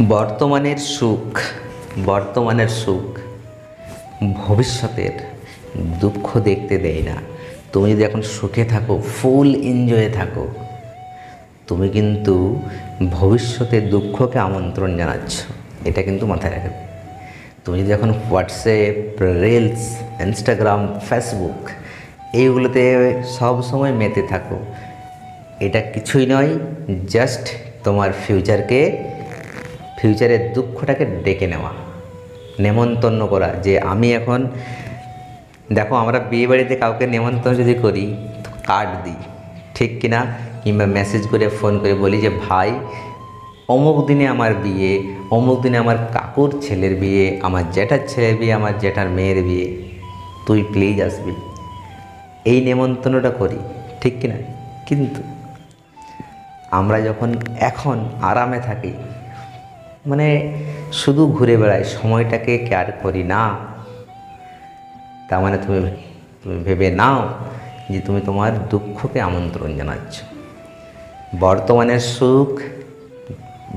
বর্তমানের সুখ বর্তমানের সুখ ভবিষ্যতের দুঃখ দেখতে দেয় না। তুমি যদি এখন সুখে থাকো, ফুল এনজয়ে থাকো, তুমি কিন্তু ভবিষ্যতের দুঃখকে আমন্ত্রণ জানাচ্ছ। এটা কিন্তু মাথায় রাখবে। তুমি যদি এখন হোয়াটসঅ্যাপ, রিলস, ইনস্টাগ্রাম, ফেসবুক এইগুলোতে সব সময় মেতে থাকো, এটা কিছুই নয়, জাস্ট তোমার ফিউচারের দুঃখটাকে ডেকে নেওয়া, নেমন্তন্ন করা। যে আমি এখন দেখো, আমরা বিয়ে বাড়িতে কাউকে নেমন্তন্ন যদি করি, কার্ড দিই, ঠিক কিনা, কিংবা মেসেজ করে, ফোন করে বলি যে ভাই অমুক দিনে আমার বিয়ে, অমুক দিনে আমার কাকুর ছেলের বিয়ে, আমার জ্যাঠার ছেলের বিয়ে, আমার জ্যাঠার মেয়ের বিয়ে, তুই প্লিজ আসবি। এই নেমন্তন্নটা করি, ঠিক কিনা। কিন্তু আমরা যখন এখন আরামে থাকি, মানে শুধু ঘুরে বেড়াই, সময়টাকে কেয়ার করি না, তার মানে তুমি ভেবে নাও যে তুমি তোমার দুঃখকে আমন্ত্রণ জানাচ্ছ। বর্তমানের সুখ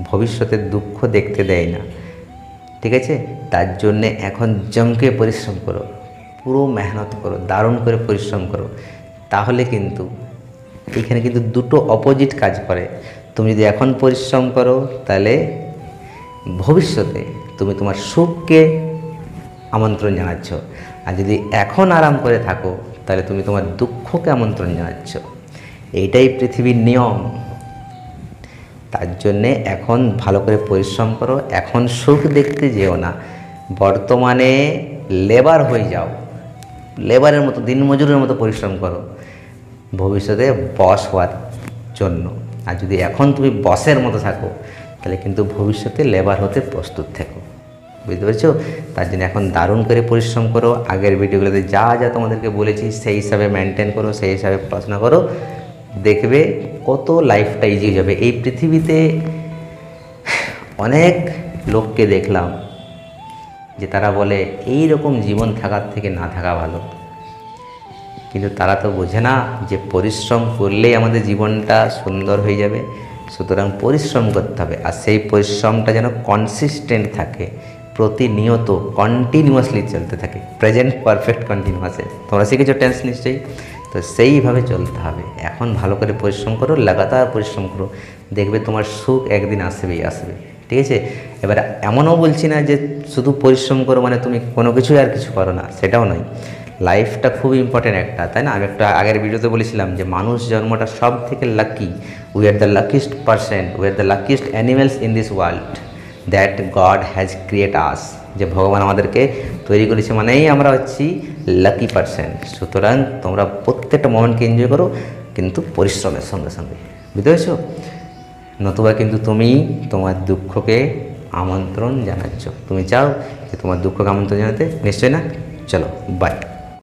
ভবিষ্যতের দুঃখ দেখতে দেয় না, ঠিক আছে। তার জন্যে এখন জমকে পরিশ্রম করো, পুরো মেহনত করো, দারুণ করে পরিশ্রম করো। তাহলে কিন্তু এখানে কিন্তু দুটো অপোজিট কাজ করে। তুমি যদি এখন পরিশ্রম করো, তাহলে ভবিষ্যতে তুমি তোমার সুখকে আমন্ত্রণ জানাচ্ছ। আর যদি এখন আরাম করে থাকো, তাহলে তুমি তোমার দুঃখকে আমন্ত্রণ জানাচ্ছ। এইটাই পৃথিবীর নিয়ম। তার জন্যে এখন ভালো করে পরিশ্রম করো, এখন সুখ দেখতে যেও না। বর্তমানে লেবার হয়ে যাও, লেবারের মতো, দিনমজুরের মতো পরিশ্রম করো ভবিষ্যতে বস হওয়ার জন্য। আর যদি এখন তুমি বসের মতো থাকো, তাহলে কিন্তু ভবিষ্যতে লেবার হতে প্রস্তুত থেকো। বুঝতে পেরেছো? তার জন্য এখন দারুণ করে পরিশ্রম করো। আগের ভিডিওগুলোতে যা যা তোমাদেরকে বলেছি সেই হিসাবে মেনটেন করো, সেই হিসাবে পড়াশোনা করো, দেখবে কত লাইফটা ইজি হয়ে যাবে। এই পৃথিবীতে অনেক লোককে দেখলাম যে তারা বলে এই রকম জীবন থাকার থেকে না থাকা ভালো, কিন্তু তারা তো বোঝে না যে পরিশ্রম করলেই আমাদের জীবনটা সুন্দর হয়ে যাবে। সুতরাং পরিশ্রম করতে হবে, আর সেই পরিশ্রমটা যেন কনসিস্টেন্ট থাকে, প্রতিনিয়ত কন্টিনিউয়াসলি চলতে থাকে, প্রেজেন্ট পারফেক্ট কন্টিনিউয়াসে। তোমরা শিখেছো টেন্স নিশ্চয়ই, তো সেইভাবে চলতে হবে। এখন ভালো করে পরিশ্রম করো, লাগাতার পরিশ্রম করো, দেখবে তোমার সুখ একদিন আসবেই আসবে, ঠিক আছে। এবার এমনও বলছি না যে শুধু পরিশ্রম করো মানে তুমি কোনো কিছুই আর কিছু করো না, সেটাও নয়। লাইফটা খুব ইম্পর্টেন্ট একটা, তাই না। আমি একটা আগের ভিডিওতে বলেছিলাম যে মানুষ জন্মটা সব থেকে lucky, we are the luckiest person, we are the luckiest animals in this world that God has create us. যে ভগবান আমাদেরকে তৈরি করেছে মানেই আমরা হচ্ছি লাকি পারসন। সুতরাং তোমরা প্রত্যেকটা মোমেন্টকে এনজয় করো, কিন্তু পরিশ্রমের সঙ্গে সঙ্গে, বুঝতে পেরেছো। নতুবা কিন্তু তুমি তোমার দুঃখকে আমন্ত্রণ জানাচ্ছ। তুমি চাও যে তোমার দুঃখকে আমন্ত্রণ জানাতে? নিশ্চয় না। চলো, বাই।